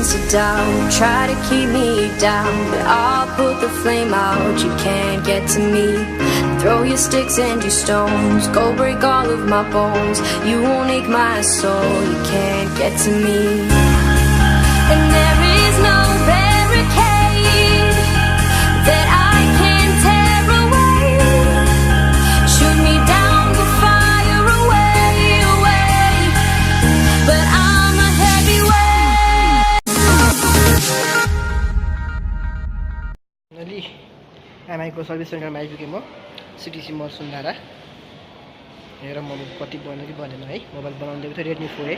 to doubt, try to keep me down, but I'll put the flame out. You can't get to me. Throw your sticks and your stones, go break all of my bones. You won't ache my soul, you can't get to me. And there is no barricade that I can tear away. Shoot me down to fire away, away. But I'm a heavyweight. Nali, आमाईको service सेन्टरमा आइपुगेँ म CTC मल सुन्धारा। हेर mobile कति बन्यो कि बनेन है। Mobile बनाउनु दिएको थियो रेडमी 4A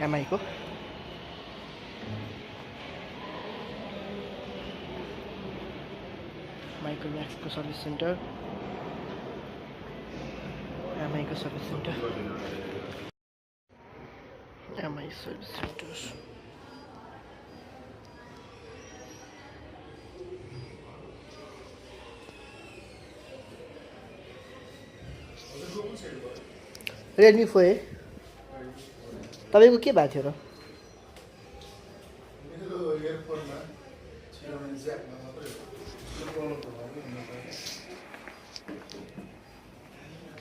एमआईको। माइक्रोम्याक्सको सर्भिस सेन्टर, एमआईको service center, MI service center. Redmi 4A तपाईँको के भएको थियो र?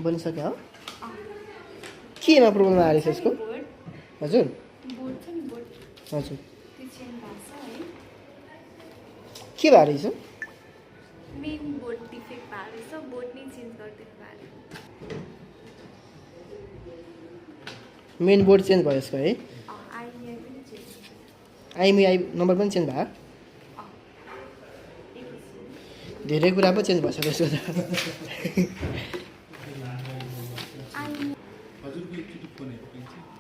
बनिसक्यो हो? केमा प्रब्लम आएको छ यसको? हजुर हजुर के भएको रहेछ? मेन बोर्ड डिफेक्ट भएको छ, बोर्ड नै चेन्ज गरिदिनु भएको। मेन बोर्ड चेन्ज भयो यसको है? आइएमआई नम्बर पनि चेन्ज भयो? धेरै कुरा पो चेन्ज भइसक्यो यसको त।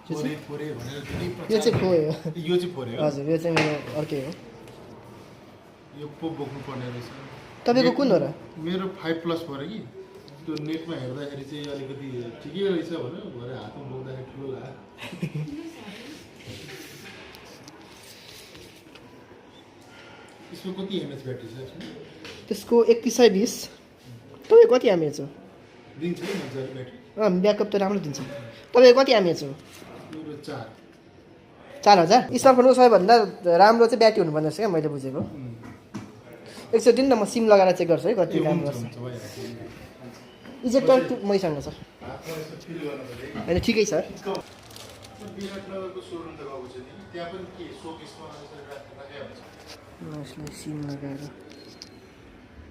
यो चाहिँ खोयो। यो चाहिँ फोरे हो? हजुर यो चाहिँ मेरो अर्कै हो। यो पो बोक्नु पर्ने रहेछ। तपाईँको कुन हो र? मेरो 5+ पऱ्यो कि त्यो नेटमा हेर्दाखेरि चाहिँ अलिकति ठिकै रहेछ भन्यो, भरे हातमा बोक्दाखेरि ठुलो लाग्यो। यसको कति एमएच ब्याट्री छ? त्यसको 3120। तपाईँ कति एमएच हो? दिन्छ नि मजाले ब्याट्री। ब्याकअप त राम्रो दिन्छ। तपाईँ कति एमएच हो? मेरो 4। 4000? स्मार्टफोनको सबैभन्दा राम्रो चाहिँ ब्याट्री हुनुपर्ने रहेछ क्या मैले बुझेको। एकचोटि नि त म सिम लगाएर चेक गर्छु है कति काम गर्छ। इजेक्टर मैसँग छ होइन? ठिकै छ। यसलाई सिम लगाएर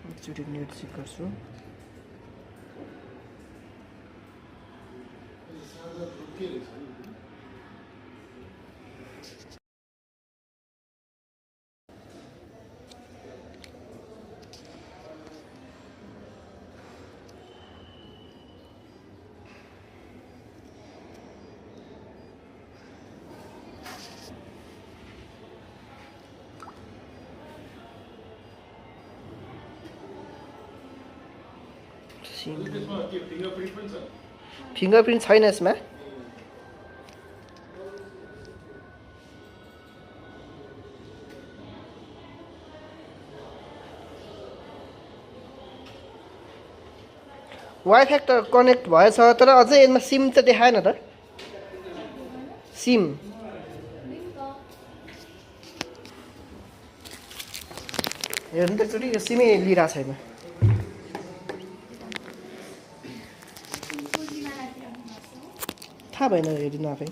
एकचोटि नेट चेक गर्छु। फिङ्गरप्रिन्ट छैन यसमा। वाइफाई त कनेक्ट भएछ तर अझै यसमा सिम त देखाएन त। सिम हेर्नु त एकचोटि यो सिमै लिइरहेको छैन। थाहा भएन हेरिनु आफै।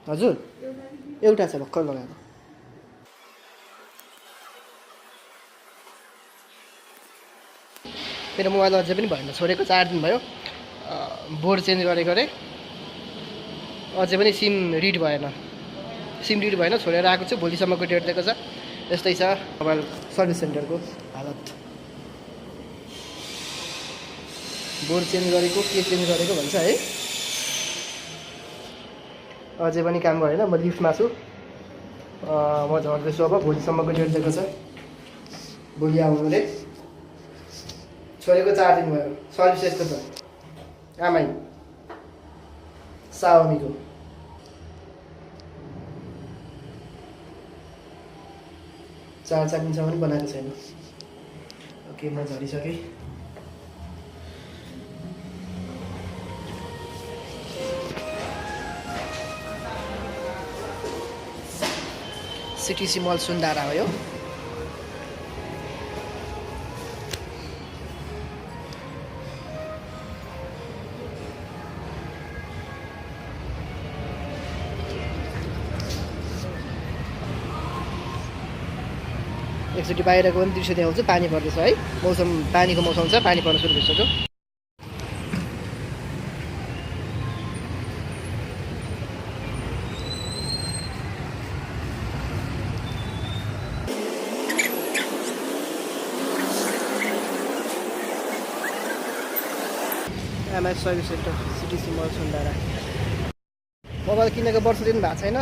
हजुर एउटा छ भर्खर लगाएको। मेरो मोबाइल अझै पनि भएन, छोडेको 4 दिन भयो। बोर्ड चेन्ज गरेको अरे अझै पनि सिम रिड भएन। छोडेर आएको छु। भोलिसम्मको डेट दिएको छ। यस्तै छ मोबाइल सर्भिस सेन्टरको हालत। बोर्ड चेन्ज गरेको के चेन्ज गरेको भन्छ है। अझै पनि काम गरेन। म लिफ्टमा छु। म झर्दैछु अब। भोलिसम्मको डेट दिएको छ। भोलि आउनु अरे। छोडेको 4 दिन भयो। सर्भिस यस्तो छ आमाई xiaomiको। चार दिनसम्म पनि बनाएको छैन। ओके म झरिसकेँ। सिटिसी मल सुन्दारा हो यो। एकचोटि बाहिरको पनि दृश्य देखाउँछु। पानी पर्दैछ है, मौसम पानीको मौसम छ, पानी पर्न सुरु भइसक्यो। एमएस सर्भिस सेन्टर सिटिसी मल सुन्दारा। मोबाइल किनेको वर्ष दिन भएको छैन,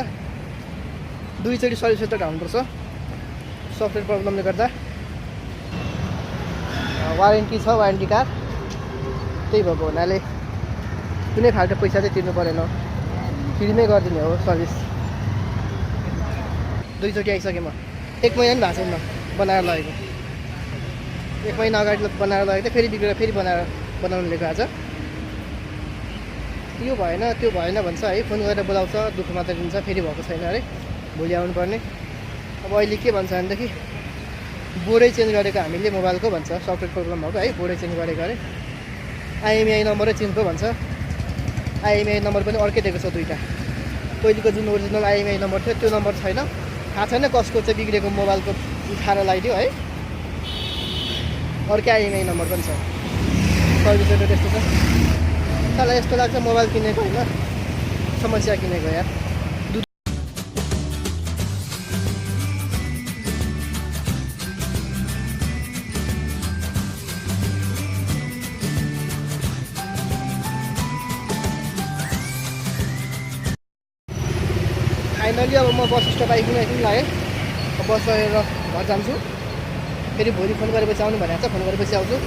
2 चोटि सर्भिस सेन्टर आउनुपर्छ सफ्टवेयर प्रब्लमले गर्दा। वारेन्टी छ, वारेन्टी कार्ड, त्यही भएको हुनाले कुनै फाल्टो पैसा चाहिँ तिर्नु परेन, फ्रीमै गरिदिने हो सर्भिस। 2 चोटि आइसकेँ म, 1 महिना पनि भएको छैन बनाएर लगेको। 1 महिना अगाडि बनाएर लगेको थिएँ, फेरि बिग्रेर फेरि बनाउनु लिएको आज। यो भएन त्यो भएन भन्छ है, फोन गरेर बोलाउँछ, दुःख मात्र दिन्छ, फेरि भएको छैन अरे, भोलि आउनुपर्ने। अब अहिले के भन्छ भनेदेखि बोर्डै चेन्ज गरेको हामीले मोबाइलको भन्छ, सफ्टवेयर प्रब्लम भएको है, बोर्डै चेन्ज गरेको अरे। आइएमआई नम्बरै चेन्ज भयो भन्छ। आइएमआई नम्बर पनि अर्कै दिएको छ 2टा। पहिलेको जुन ओरिजिनल आइएमआई नम्बर थियो त्यो नम्बर छैन, थाहा छैन कसको चाहिँ बिग्रेको मोबाइलको उठाएर लगाइदियो है। अर्कै आइएमआई नम्बर पनि छ। सर्भिस सेन्टर त्यस्तो छ। मलाई यस्तो लाग्छ मोबाइल किनेको होइन, समस्या किनेको यार। फाइनली अब म बस स्टप आइपुग्न लागेँ। बस चढेर घर जान्छु। फेरि भोलि फोन गरेपछि आउनु भनेको छ, फोन गरेपछि आउँछु।